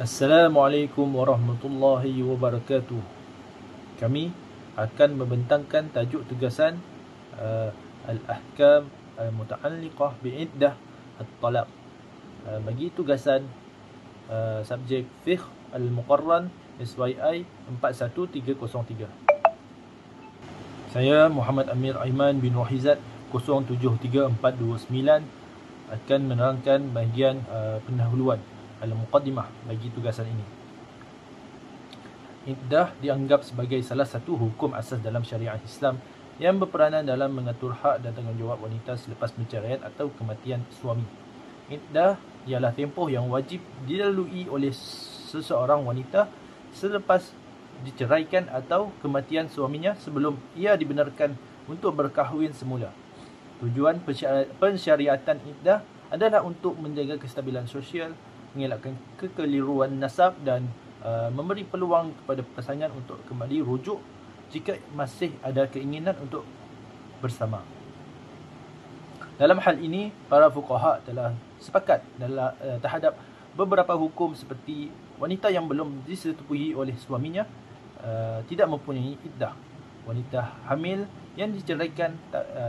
Assalamualaikum warahmatullahi wabarakatuh. Kami akan membentangkan tajuk tugasan Al-Ahkam Al-Muta'alliqah bi'iddah At-Talaq bagi tugasan subjek Fiqh Al-Muqarran SYI 41303. Saya Muhammad Amir Aiman bin Wahizat 073429 akan menerangkan bahagian pendahuluan Al-Muqaddimah bagi tugasan ini. Iddah dianggap sebagai salah satu hukum asas dalam syariat Islam yang berperanan dalam mengatur hak dan tanggungjawab wanita selepas perceraian atau kematian suami. Iddah ialah tempoh yang wajib dilalui oleh seseorang wanita selepas diceraikan atau kematian suaminya sebelum ia dibenarkan untuk berkahwin semula. Tujuan pensyariatan iddah adalah untuk menjaga kestabilan sosial, mengelakkan kekeliruan nasab dan memberi peluang kepada pasangan untuk kembali rujuk jika masih ada keinginan untuk bersama. Dalam hal ini, para fuqaha telah sepakat terhadap beberapa hukum seperti wanita yang belum disetubuhi oleh suaminya tidak mempunyai iddah, wanita hamil yang diceraikan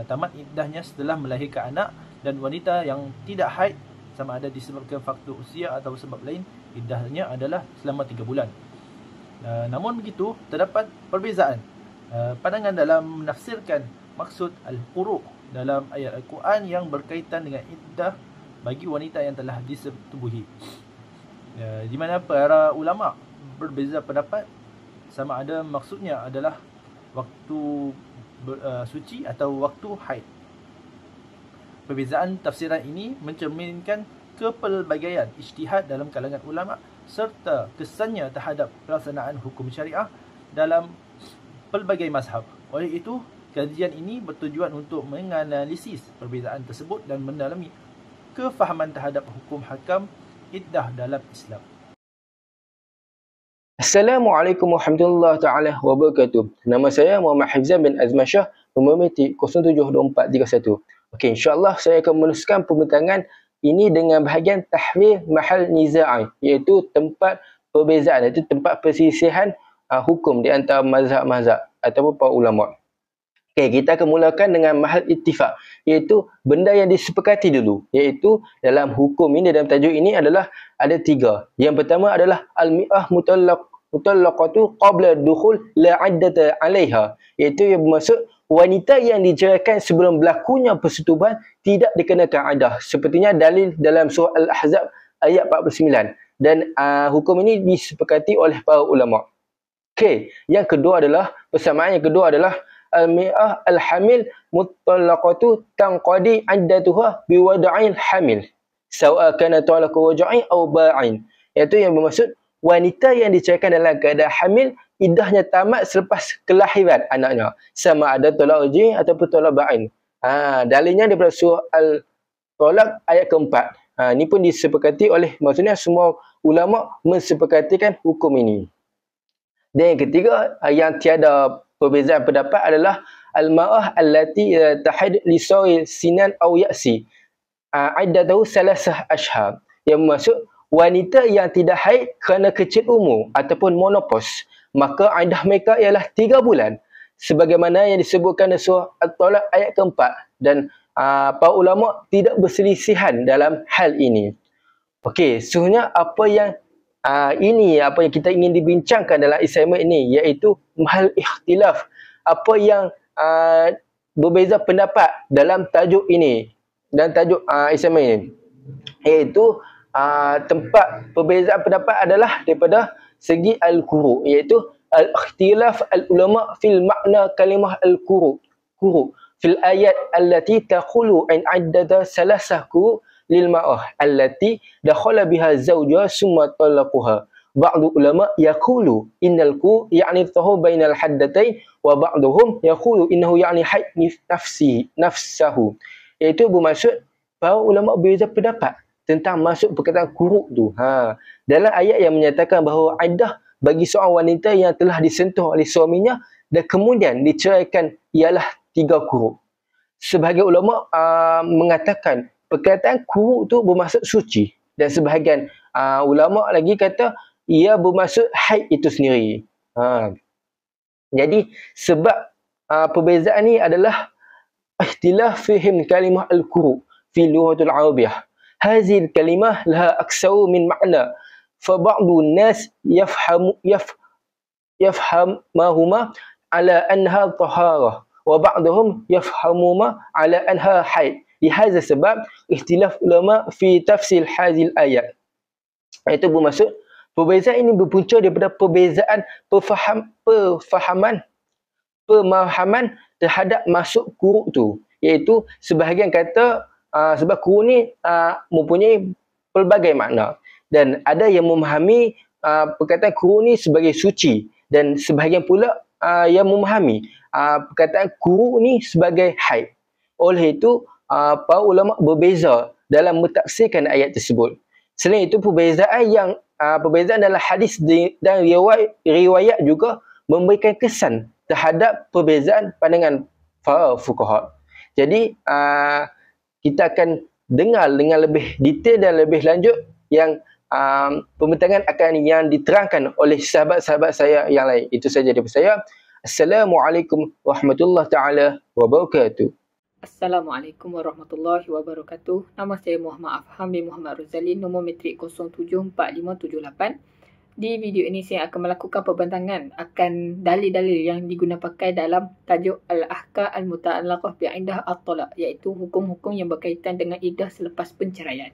tamat iddahnya setelah melahirkan anak, dan wanita yang tidak haid sama ada disebabkan faktor usia atau sebab lain, iddahnya adalah selama 3 bulan. Namun begitu, terdapat perbezaan pandangan dalam menafsirkan maksud al-quru' dalam ayat Al-Quran yang berkaitan dengan iddah bagi wanita yang telah disetubuhi, di mana para ulama berbeza pendapat sama ada maksudnya adalah waktu suci atau waktu haid. Perbezaan tafsiran ini mencerminkan kepelbagaian ijtihad dalam kalangan ulama serta kesannya terhadap pelaksanaan hukum syariah dalam pelbagai mazhab. Oleh itu, kajian ini bertujuan untuk menganalisis perbezaan tersebut dan mendalami kefahaman terhadap hukum hakam iddah dalam Islam. Assalamualaikum warahmatullahi taala wabarakatuh. Nama saya Muhammad Hifzan bin Azman Shah, nombor metik 072431. Okey, insya-Allah saya akan meneruskan pembentangan ini dengan bahagian tahwil mahal nizai, iaitu tempat perbezaan, iaitu tempat perselisihan hukum di antara mazhab-mazhab ataupun para ulama. Okey, kita akan mulakan dengan mahal ittifaq, iaitu benda yang disepakati dulu, iaitu dalam hukum ini, dalam tajuk ini adalah ada 3. Yang pertama adalah al-mi'ah mutallaqatu qabla dukhul la 'iddata 'alaiha, iaitu yang bermaksud wanita yang diceraikan sebelum berlakunya persetubuhan tidak dikenakan iddah. Sepertinya dalil dalam surah Al-Ahzab ayat 49. Dan hukum ini disepakati oleh para ulama. Okey, yang kedua adalah, persamaan yang kedua adalah al-mi'ah al-hamil mutallaqatu tanqadi iddatuha biwada'il hamil sawa kana talaqa waja'in aw ba'in, iaitu yang bermaksud wanita yang diceraikan dalam keadaan hamil, iddahnya tamat selepas kelahiran anaknya, sama ada tolak raj'i ataupun tolak ba'in. Dalilnya daripada surah Al-Talaq ayat keempat. Ini pun disepakati oleh, maksudnya semua ulama mensepakatikan hukum ini. Dan yang ketiga, yang tiada perbezaan pendapat adalah al-ma'ah allati tahid li sawi sinan aw ya'si iddatuhu salasah ashhar, yang maksud wanita yang tidak haid kerana kecil umur ataupun monopause, maka iddah mereka ialah 3 bulan, sebagaimana yang disebutkan dalam surah At-Talaq ayat keempat. Dan para ulama tidak berselisihan dalam hal ini. Okey, sebenarnya apa yang apa yang kita ingin dibincangkan dalam assignment ini, iaitu mahal ikhtilaf, apa yang berbeza pendapat dalam tajuk ini dan tajuk assignment ini, iaitu tempat perbezaan pendapat adalah daripada segi al-quru', iaitu al-ikhtilaf al-ulama fil makna kalimah al-quru' fil ayat allati taqulu an iddata salasah quru' lil ma'ah allati dakhala biha zawjuha summa talaquha. Ba'du ulama yaqulu innal quru' ya'ni tahur bainal haddatain wa ba'duhum yaqulu innahu ya'ni haid nafsahu, iaitu bermaksud para ulama berbeza pendapat tentang masuk perkataan quru' tu. Dalam ayat yang menyatakan bahawa iddah bagi seorang wanita yang telah disentuh oleh suaminya dan kemudian diceraikan ialah 3 quru'. Sebahagian ulama mengatakan perkataan quru' tu bermaksud suci, Dan sebahagian ulama lagi kata ia bermaksud haid itu sendiri. Jadi sebab perbezaan ni adalah ikhtilaf fihim kalimah al-kuru fi lughatul arabiyah. Hadhihi al-kalimah laha aksaru min ma'na. Fa ba'du an-nas yafhamahuma ala anha taharah wa ba'dhum yafhamuma ala anha haid. Lihazal sebab ikhtilaf ulama fi tafsir hadhihi al-ayat. Itu bermaksud perbezaan ini berpunca daripada perbezaan pemahaman terhadap masuk kuruk tu, iaitu sebahagian kata sebab kuruk ni mempunyai pelbagai makna, dan ada yang memahami perkataan kuruk ni sebagai suci, dan sebahagian pula yang memahami perkataan kuruk ni sebagai haid. Oleh itu para ulama berbeza dalam mentafsirkan ayat tersebut. Selain itu perbezaan dalam hadis dan riwayat juga memberikan kesan terhadap perbezaan pandangan para fuqaha. Jadi kita akan dengar dengan lebih detail dan lebih lanjut yang pembentangan yang diterangkan oleh sahabat-sahabat saya yang lain. Itu saja daripada saya. Assalamualaikum warahmatullahi taala wabarakatuh. Assalamualaikum warahmatullahi wabarakatuh. Nama saya Muhammad Afham bin Muhammad Rozali, nombor metrik 074578. Di video ini saya akan melakukan pembentangan akan dalil-dalil yang digunakan pakai dalam tajuk Al-Ahkam Al-Muta'allaqah bi'iddah At-Talaq, iaitu hukum-hukum yang berkaitan dengan iddah selepas penceraian.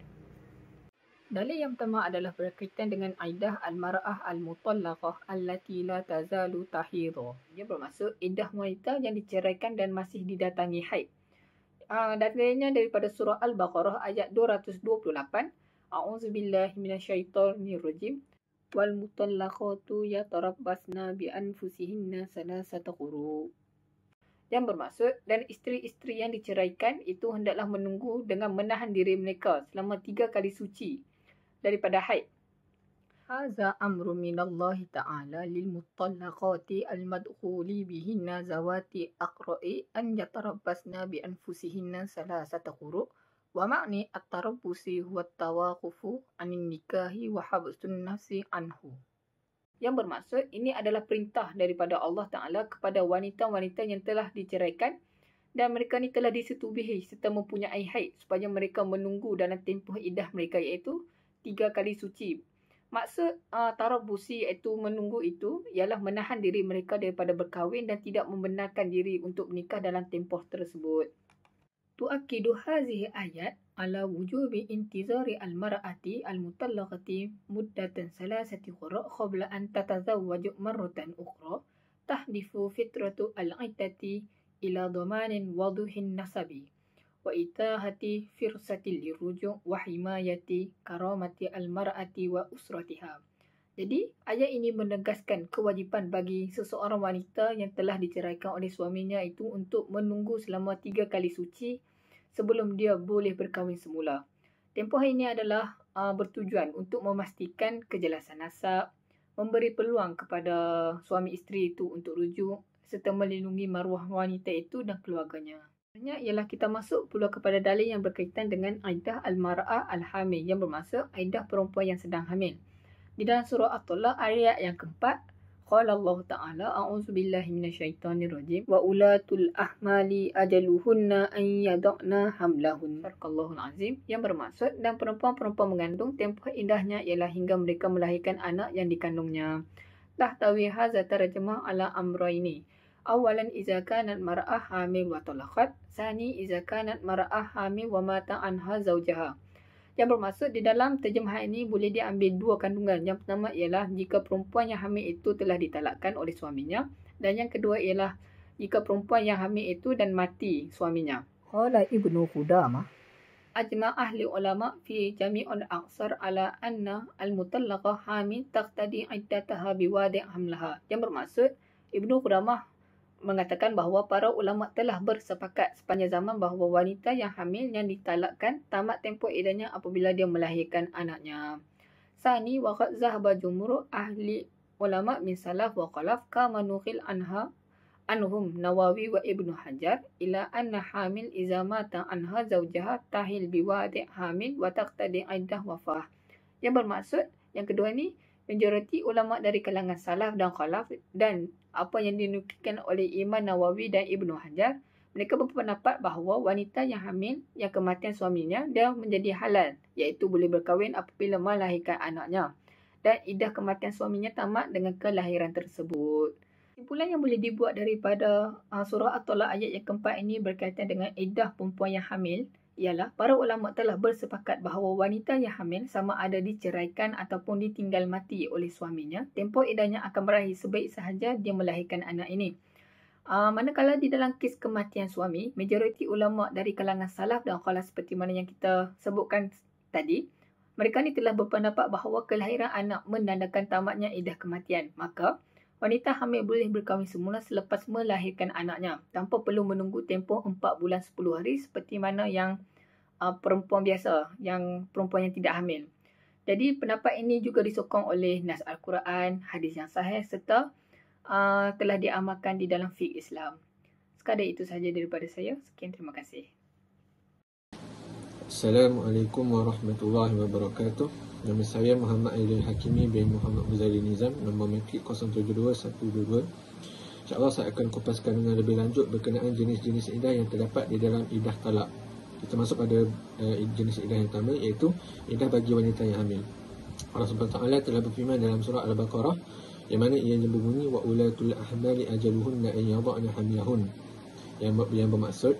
Dalil yang pertama adalah berkaitan dengan iddah al-mar'ah al-mutallaqah allati la tazalu tahidhu. Dia bermaksud iddah wanita yang diceraikan dan masih didatangi haid. Dalilnya daripada surah Al-Baqarah ayat 228. A'udzubillahi minasyaitonirrajim. Wal mutallaqatu yatarabbasna bi anfusihinna salasata quru. Yang bermaksud, dan isteri-isteri yang diceraikan itu hendaklah menunggu dengan menahan diri mereka selama 3 kali suci daripada haid. Haza amru minallahi ta'ala lil mutallaqati al-madkhuli bihinna zawati aqra'i an yatarabbasna bi anfusihinna salasata quru. Wa ma'ni at-tarabbusi huwa at-tawaqufu 'anil nikahi wa habsun nafsi anhu. Yang bermaksud, ini adalah perintah daripada Allah Ta'ala kepada wanita-wanita yang telah diceraikan dan mereka ni telah disetubuhi serta mempunyai haid supaya mereka menunggu dalam tempoh iddah mereka, iaitu 3 kali suci. Maksud tarabbusi iaitu menunggu itu ialah menahan diri mereka daripada berkahwin dan tidak membenarkan diri untuk menikah dalam tempoh tersebut. Tu'akkidu hazihi ayat ala wujubi intizari al-mar'ati al-mutallaqati muddatan salasati qura' qabla an tatazawwaju marratan ukhra tahdifu fitratu al-iddati ila dhamanin waduhin nasabi wa itahati firsatil liruju' wa himayati karamati al-mar'ati wa usratiha. Jadi, ayat ini menegaskan kewajipan bagi seseorang wanita yang telah diceraikan oleh suaminya itu untuk menunggu selama 3 kali suci sebelum dia boleh berkahwin semula. Tempoh ini adalah bertujuan untuk memastikan kejelasan nasab, memberi peluang kepada suami isteri itu untuk rujuk serta melindungi maruah wanita itu dan keluarganya. Sebenarnya ialah kita masuk pula kepada dalil yang berkaitan dengan iddah al-mar'ah al-hamil, yang bermaksud iddah perempuan yang sedang hamil. Di dalam surah At-Talaq ayat yang keempat, qala Allah Ta'ala a'udzubillahi minasyaitonirrajim wa ulatul ahmali ajaluhunna an yad'na hamlahun. Barakallahu azim. Yang bermaksud, dan perempuan-perempuan mengandung tempoh iddahnya ialah hingga mereka melahirkan anak yang dikandungnya. Tahtawi hadza tarjamah ala amrayni. Awalan iza kanat mar'ah hamil wa talaqat, sani iza kanat mar'ah hamil wa mata anha zawjaha. Yang bermaksud, di dalam terjemahan ini boleh diambil 2 kandungan. Yang pertama ialah jika perempuan yang hamil itu telah ditalakkan oleh suaminya, dan yang kedua ialah jika perempuan yang hamil itu dan mati suaminya. Qala Ibnu Qudamah ajma' ahli ulama fi jami'ul aqsar ala anna al-mutallaqah hamil taqtadi iddataha biwadi' hamlaha. Yang bermaksud, Ibnu Qudamah mengatakan bahawa para ulama telah bersepakat sepanjang zaman bahawa wanita yang hamil yang ditalakkan tamat tempoh iddahnya apabila dia melahirkan anaknya. Sani wa qad zahaba jumhur ahli ulama min salaf wa khalaf kama nuqil anhum Nawawi wa Ibnu Hajar ila anna hamil iza mata anha zawjaha tahil biwadi' hamil wa taqtadi iddah wafah. Yang bermaksud, yang kedua ni, majoriti ulama dari kalangan salaf dan khalaf dan apa yang dinukilkan oleh Imam Nawawi dan Ibnu Hajar, mereka berpendapat bahawa wanita yang hamil yang kematian suaminya dia menjadi halal, iaitu boleh berkahwin apabila melahirkan anaknya dan iddah kematian suaminya tamat dengan kelahiran tersebut. Kesimpulan yang boleh dibuat daripada surah At-Talaq ayat yang keempat ini berkaitan dengan iddah perempuan yang hamil ialah para ulama telah bersepakat bahawa wanita yang hamil sama ada diceraikan ataupun ditinggal mati oleh suaminya, tempoh iddahnya akan berakhir sebaik sahaja dia melahirkan anak ini. Manakala di dalam kes kematian suami, majoriti ulama dari kalangan salaf dan khalaf seperti mana yang kita sebutkan tadi, mereka ni telah berpendapat bahawa kelahiran anak menandakan tamatnya iddah kematian. Maka, wanita hamil boleh berkahwin semula selepas melahirkan anaknya tanpa perlu menunggu tempoh 4 bulan 10 hari seperti mana yang perempuan biasa, yang perempuan yang tidak hamil. Jadi pendapat ini juga disokong oleh nas Al-Quran, hadis yang sahih serta telah diamalkan di dalam fiqh Islam. Sekadar itu sahaja daripada saya. Sekian, terima kasih. Assalamualaikum warahmatullahi wabarakatuh. Nama saya Muhammad Aidil Hakimi bin Muhammad Ghazali Nizam, nombor matrik 072122. InsyaAllah saya akan kupaskan dengan lebih lanjut berkenaan jenis-jenis iddah yang terdapat di dalam iddah talak. Kita masuk pada jenis iddah yang pertama, iaitu iddah bagi wanita yang hamil. Allah SWT telah berfirman dalam surah Al-Baqarah yang mana ia berbunyi wa ulatul ahmali ajaluhunna an yadh'na hamlahun, yang bermaksud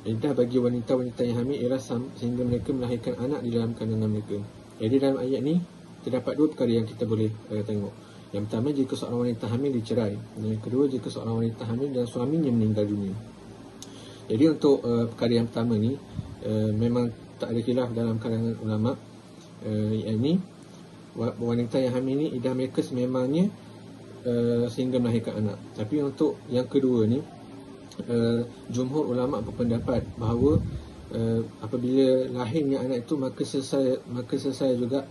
iddah bagi wanita-wanita yang hamil ialah sehingga mereka melahirkan anak di dalam kandungan mereka. Jadi dalam ayat ni terdapat dua perkara yang kita boleh tengok. Yang pertama, jika seorang wanita hamil dicerai. Yang kedua, jika seorang wanita hamil dan suaminya meninggal dunia. Jadi untuk perkara yang pertama ni memang tak ada khilaf dalam kalangan ulama. Ini wanita yang hamil ni iddah mereka sememangnya sehingga melahirkan anak. Tapi untuk yang kedua ni, jumhur ulama berpendapat bahawa apabila lahirnya anak itu maka selesai juga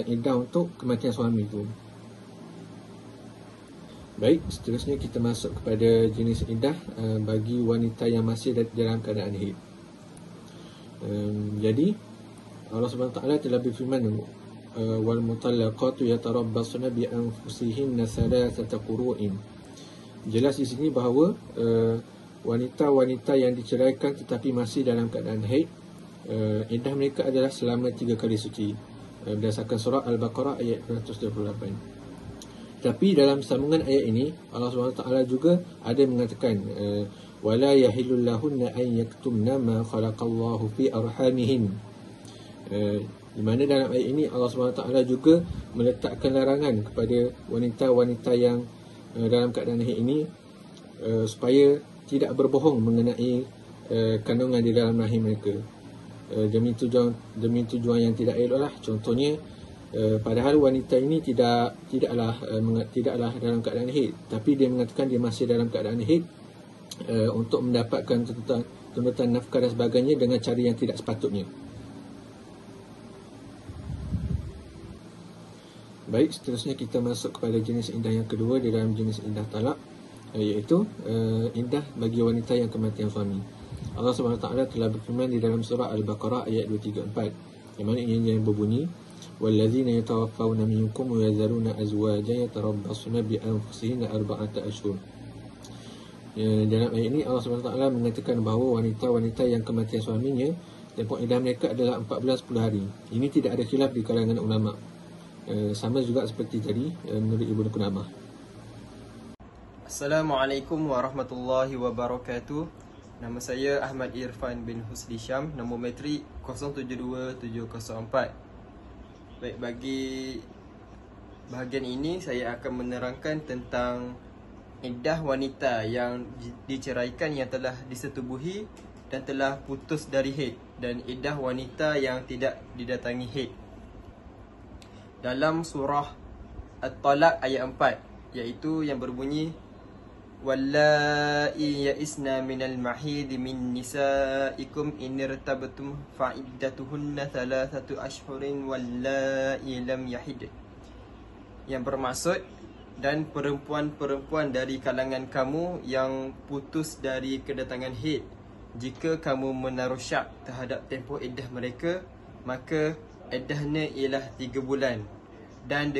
iddah untuk kematian suami itu. Baik, seterusnya kita masuk kepada jenis iddah bagi wanita yang masih dalam keadaan haid. Jadi Allah SWT telah berfirman, wal mutallaqatu yatarabbasna bi anfusihinna thalathata qurun. Jelas di sini bahawa wanita-wanita yang diceraikan tetapi masih dalam keadaan haid, iddah mereka adalah selama 3 kali suci, berdasarkan surah Al-Baqarah ayat 228. Tapi dalam sambungan ayat ini Allah SWT juga ada mengatakan wala yahillul lahunna an yaktumna ma khalaqallahu fi arhamihin, di mana dalam ayat ini Allah SWT juga meletakkan larangan kepada wanita-wanita yang dalam keadaan haid ini supaya tidak berbohong mengenai kandungan di dalam rahim mereka demi tujuan yang tidak elok lah. Contohnya, padahal wanita ini tidaklah dalam keadaan haid, tapi dia mengatakan dia masih dalam keadaan haid untuk mendapatkan tuntutan nafkah dan sebagainya dengan cara yang tidak sepatutnya. Baik, seterusnya kita masuk kepada jenis iddah yang kedua di dalam jenis iddah talak, iaitu iddah bagi wanita yang kematian suami. Allah SWT telah berfirman di dalam surah Al-Baqarah ayat 234, yang mana yang berbunyi wallazina yatawaffawna minkum wa yazaruna azwajan yatarabbasna bi anfusihinna arba'ata ashhur. Dalam ayat ini Allah SWT mengatakan bahawa wanita-wanita yang kematian suaminya, tempoh iddah mereka adalah 4 bulan 10 hari. Ini tidak ada khilaf di kalangan ulama. Sama juga seperti tadi menurut Ibnu Qudamah. Assalamualaikum warahmatullahi wabarakatuh. Nama saya Ahmad Irfan bin Husli Syam, nombor matrik 072704. Baik, bagi bahagian ini saya akan menerangkan tentang iddah wanita yang diceraikan yang telah disetubuhi dan telah putus dari haid, dan iddah wanita yang tidak didatangi haid. Dalam surah At-Talaq ayat 4, iaitu yang berbunyi wallai ya'isna minal mahidi min nisaikum in irtabtum fa'iddatuhunna 3 ashhurin wallai lam yahid, yang bermaksud, dan perempuan-perempuan dari kalangan kamu yang putus dari kedatangan haid, jika kamu menaruh syak terhadap tempoh iddah mereka, maka iddahnya ialah 3 bulan. Dan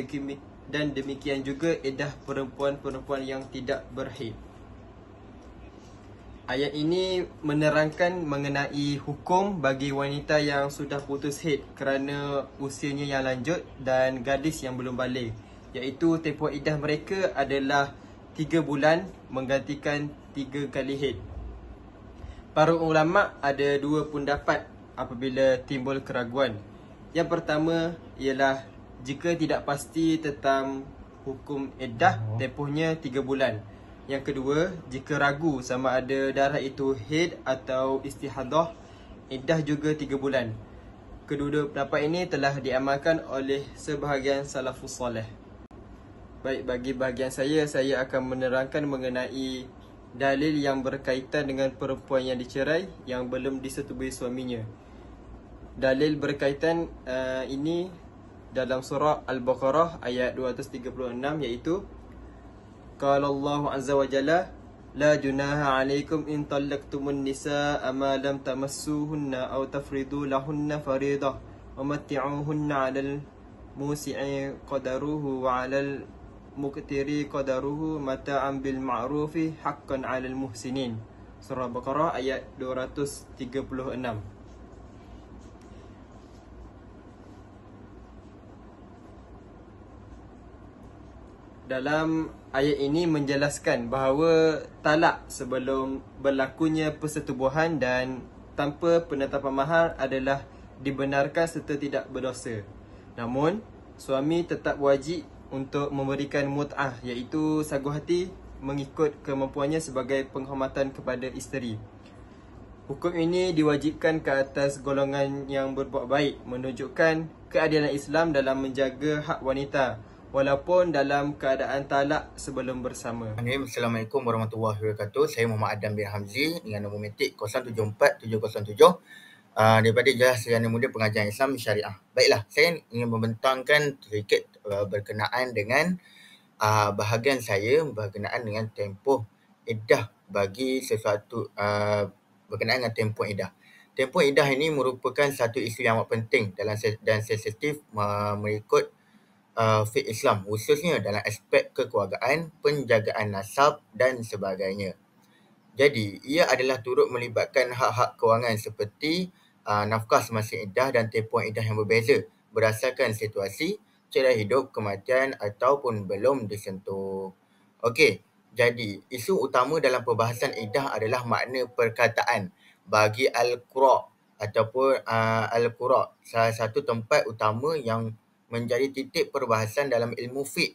demikian juga iddah perempuan-perempuan yang tidak berhaid. Ayat ini menerangkan mengenai hukum bagi wanita yang sudah putus haid kerana usianya yang lanjut dan gadis yang belum balik, iaitu tempoh iddah mereka adalah 3 bulan menggantikan 3 kali haid. Para ulama' ada 2 pendapat apabila timbul keraguan. Yang pertama ialah jika tidak pasti tentang hukum iddah, tempohnya 3 bulan. Yang kedua, jika ragu sama ada darah itu haid atau istihadah, iddah juga 3 bulan. Kedua-dua pendapat ini telah diamalkan oleh sebahagian salafus soleh. Baik, bagi bahagian saya akan menerangkan mengenai dalil yang berkaitan dengan perempuan yang dicerai yang belum disetubui suaminya. Dalil berkaitan ini dalam surah Al-Baqarah ayat 236, iaitu Qala Allah Azza wa Jalla, La junaha alaikum in talaqtumun nisaa ma lam tamassuhunna aw tafridu lahunna faridah wa matti'uhunna 'alal musi'i qadaruhu wa 'alal muqtiri qadaruhu mata'an bil ma'rufi haqqan 'alal muhsinin. Surah Al-Baqarah ayat 236. Dalam ayat ini menjelaskan bahawa talak sebelum berlakunya persetubuhan dan tanpa penetapan mahar adalah dibenarkan serta tidak berdosa. Namun, suami tetap wajib untuk memberikan mut'ah, iaitu sagu hati mengikut kemampuannya sebagai penghormatan kepada isteri. Hukum ini diwajibkan ke atas golongan yang berbuat baik, menunjukkan keadilan Islam dalam menjaga hak wanita walaupun dalam keadaan talak sebelum bersama. Assalamualaikum warahmatullahi wabarakatuh. Saya Muhammad Adam bin Hamzi dengan nombor metik 074707 daripada Jelas Sarjana Muda Pengajian Islam Syariah. Baiklah, saya ingin membentangkan sedikit berkenaan dengan bahagian saya berkenaan dengan tempoh iddah bagi sesuatu berkenaan dengan tempoh iddah. Tempoh iddah ini merupakan satu isu yang amat penting dan sensitif mengikut fiqh Islam, khususnya dalam aspek kekeluargaan, penjagaan nasab dan sebagainya. Jadi, ia adalah turut melibatkan hak-hak kewangan seperti nafkah semasa iddah dan tempoh iddah yang berbeza berdasarkan situasi, cerai hidup, kematian ataupun belum disentuh. Okey, jadi isu utama dalam perbahasan iddah adalah makna perkataan. Bagi Al-Qura ataupun Al-Qura, salah satu tempat utama yang menjadi titik perbahasan dalam ilmu fiqh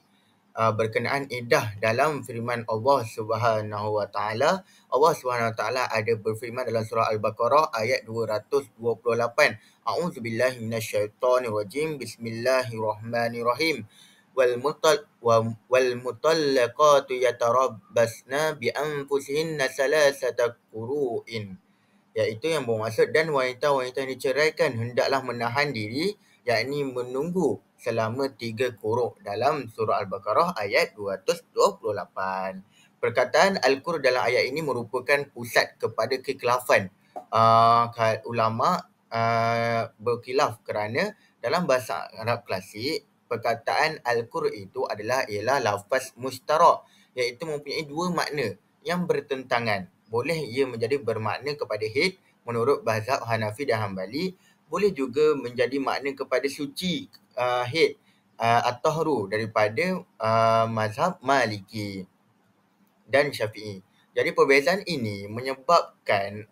berkenaan iddah dalam firman Allah Subhanahu wa taala. Allah Subhanahu wa taala ada berfirman dalam surah Al-Baqarah ayat 228. A'udzubillahi minasyaitonirrajim. Bismillahirrahmanirrahim. Wal mutallaqatu yatarabbasna bi anfusihinna salasata quru'in. Iaitu yang bermaksud, dan wanita-wanita yang diceraikan hendaklah menahan diri, yakni menunggu selama 3 quru' dalam surah Al-Baqarah ayat 228. Perkataan Al-Qur dalam ayat ini merupakan pusat kepada kekhilafan ulama berkhilaf kerana dalam bahasa Arab klasik perkataan Al-Qur itu ialah lafaz mustarak, iaitu mempunyai 2 makna yang bertentangan. Boleh ia menjadi bermakna kepada haid menurut mazhab Hanafi dan Hambali, boleh juga menjadi makna kepada suci haid at-tahru daripada mazhab Maliki dan Syafi'i. Jadi perbezaan ini menyebabkan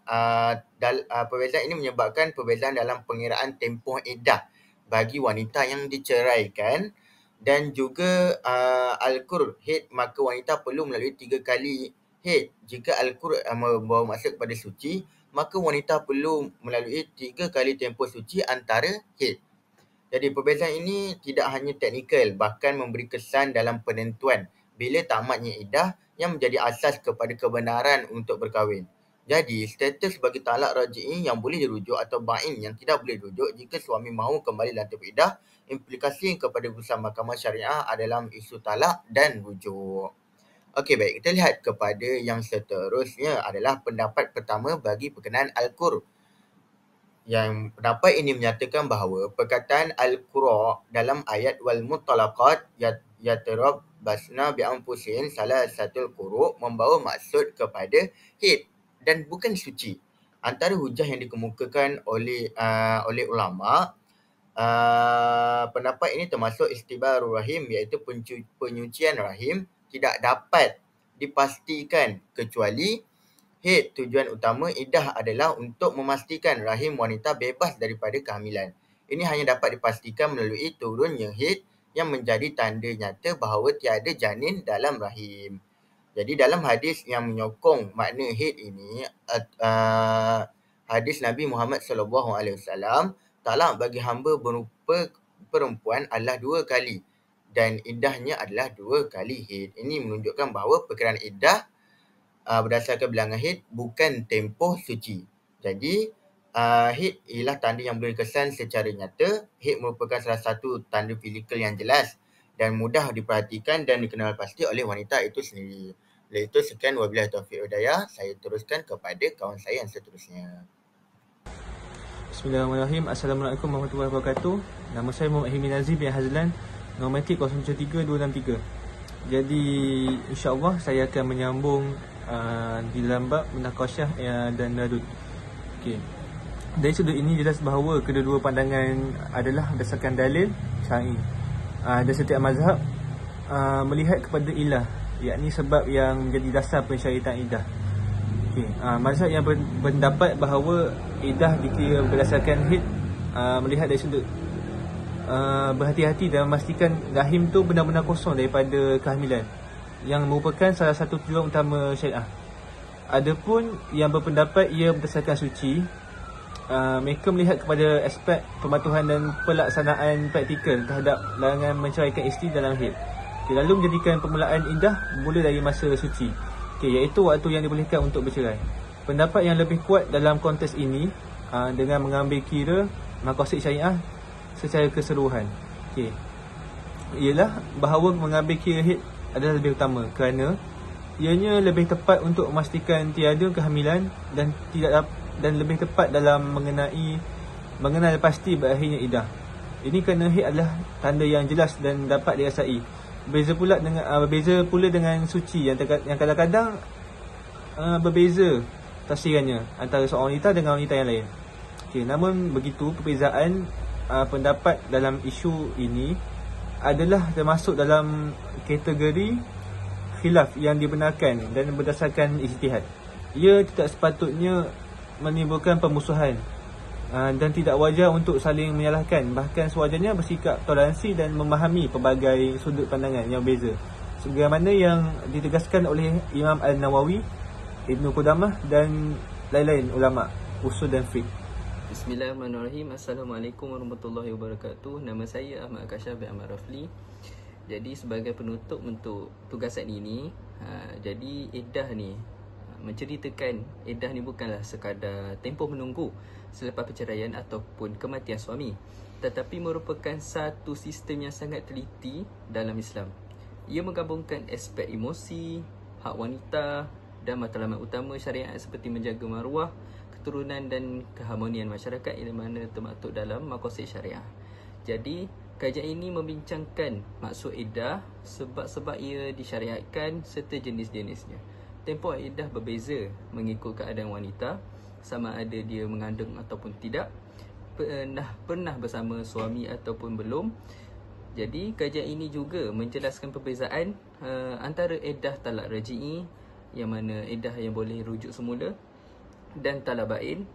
perbezaan dalam pengiraan tempoh iddah bagi wanita yang diceraikan, dan juga Al-Qur haid, maka wanita perlu melalui 3 kali haid. Jika Al-Qur membawa maksud kepada suci, maka wanita perlu melalui 3 kali tempoh suci antara haid. Jadi perbezaan ini tidak hanya teknikal, bahkan memberi kesan dalam penentuan bila tamatnya iddah yang menjadi asas kepada kebenaran untuk berkahwin. Jadi, status bagi talak raj'i yang boleh dirujuk atau ba'in yang tidak boleh dirujuk jika suami mahu kembali dalam tempoh iddah, implikasi kepada putusan mahkamah syariah adalah isu talak dan rujuk. Okey, baik, kita lihat kepada yang seterusnya adalah pendapat pertama bagi berkenaan Al-Qur. yang pendapat ini menyatakan bahawa perkataan al-qura dalam ayat wal mutalaqat yatarabbasna bi anfusihin salah satu quru membawa maksud kepada haid dan bukan suci. Antara hujah yang dikemukakan oleh ulama, pendapat ini termasuk istibarul rahim, iaitu penyucian rahim tidak dapat dipastikan kecuali haid. Tujuan utama iddah adalah untuk memastikan rahim wanita bebas daripada kehamilan. Ini hanya dapat dipastikan melalui turunnya haid yang menjadi tanda nyata bahawa tiada janin dalam rahim. Jadi dalam hadis yang menyokong makna haid ini, hadis Nabi Muhammad SAW, talak bagi hamba berupa perempuan adalah 2 kali dan iddahnya adalah 2 kali haid. Ini menunjukkan bahawa perkiraan iddah berdasarkan bilangan haid bukan tempoh suci. Jadi haid ialah tanda yang boleh kesan secara nyata. Haid merupakan salah satu tanda fizikal yang jelas dan mudah diperhatikan dan dikenal pasti oleh wanita itu sendiri. Oleh itu, sekian wabillahi taufiq wal hidayah. Saya teruskan kepada kawan saya yang seterusnya. Bismillahirrahmanirrahim. Assalamualaikum warahmatullahi wabarakatuh. Nama saya Muhammad Hilmi Nazif bin Hazlan, nombor matrik 073263. Jadi insya-Allah saya akan menyambung di dalam bab munaqasyah dan radud. Okey. Dari sudut ini jelas bahawa kedua-dua pandangan adalah berdasarkan dalil syar'i. Dan setiap mazhab melihat kepada ilah, yakni sebab yang menjadi dasar pensyariatan iddah. Okey. Mazhab yang berpendapat bahawa iddah dikira berdasarkan haid, melihat dari sudut berhati-hati dan memastikan rahim tu benar-benar kosong daripada kehamilan, yang merupakan salah satu tujuan utama syariah. Adapun yang berpendapat ia berdasarkan suci, mereka melihat kepada aspek pematuhan dan pelaksanaan praktikal terhadap larangan menceraikan isteri dalam haid. Okay, lalu menjadikan permulaan iddah bermula dari masa suci, iaitu waktu yang dibolehkan untuk bercerai. Pendapat yang lebih kuat dalam konteks ini dengan mengambil kira maqasid syariah secara keseluruhan, ialah bahawa mengambil kira haid adalah lebih utama kerana ianya lebih tepat untuk memastikan tiada kehamilan dan lebih tepat dalam mengenal pasti berakhirnya iddah. Ini kerana haid adalah tanda yang jelas dan dapat dirasai. Berbeza pula dengan suci yang kadang-kadang berbeza tafsirannya antara seorang wanita dengan wanita yang lain. Namun begitu, perbezaan pendapat dalam isu ini adalah termasuk dalam kategori khilaf yang dibenarkan dan berdasarkan ijtihad. Ia tidak sepatutnya menimbulkan permusuhan dan tidak wajar untuk saling menyalahkan. Bahkan sewajarnya bersikap toleransi dan memahami pelbagai sudut pandangan yang berbeza, sebagaimana yang ditegaskan oleh Imam Al-Nawawi, Ibn Qudamah dan lain-lain ulama usul dan fiqh. Bismillahirrahmanirrahim. Assalamualaikum warahmatullahi wabarakatuh. Nama saya Ahmad Akashaf bin Ahmad Rafli. Jadi sebagai penutup untuk tugasan ini, jadi iddah ni menceritakan iddah ni bukanlah sekadar tempoh menunggu selepas perceraian ataupun kematian suami, tetapi merupakan satu sistem yang sangat teliti dalam Islam. Ia menggabungkan aspek emosi, hak wanita dan matlamat utama syariat seperti menjaga maruah, keturunan dan keharmonian masyarakat yang mana termaktub dalam maqasid syariah. Jadi kajian ini membincangkan maksud iddah, sebab-sebab ia disyariatkan serta jenis-jenisnya. Tempoh iddah berbeza mengikut keadaan wanita, sama ada dia mengandung ataupun tidak, pernah bersama suami ataupun belum. Jadi kajian ini juga menjelaskan perbezaan antara iddah talak raj'i, yang mana iddah yang boleh rujuk semula, dan talak bain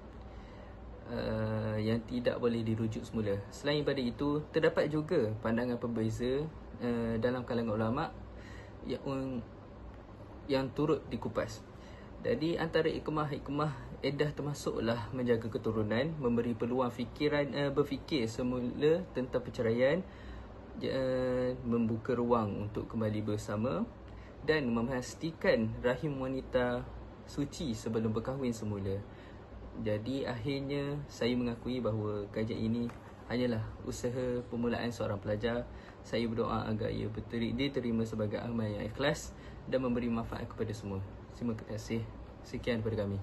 yang tidak boleh dirujuk semula. Selain daripada itu, terdapat juga pandangan berbeza dalam kalangan ulama yang turut dikupas. Jadi antara hikmah iddah termasuklah menjaga keturunan, memberi peluang berfikir semula tentang perceraian, membuka ruang untuk kembali bersama, dan memastikan rahim wanita suci sebelum berkahwin semula. Jadi akhirnya saya mengakui bahawa kajian ini hanyalah usaha permulaan seorang pelajar. Saya berdoa agar ia diterima sebagai amal yang ikhlas dan memberi manfaat kepada semua. Terima kasih. Sekian daripada kami.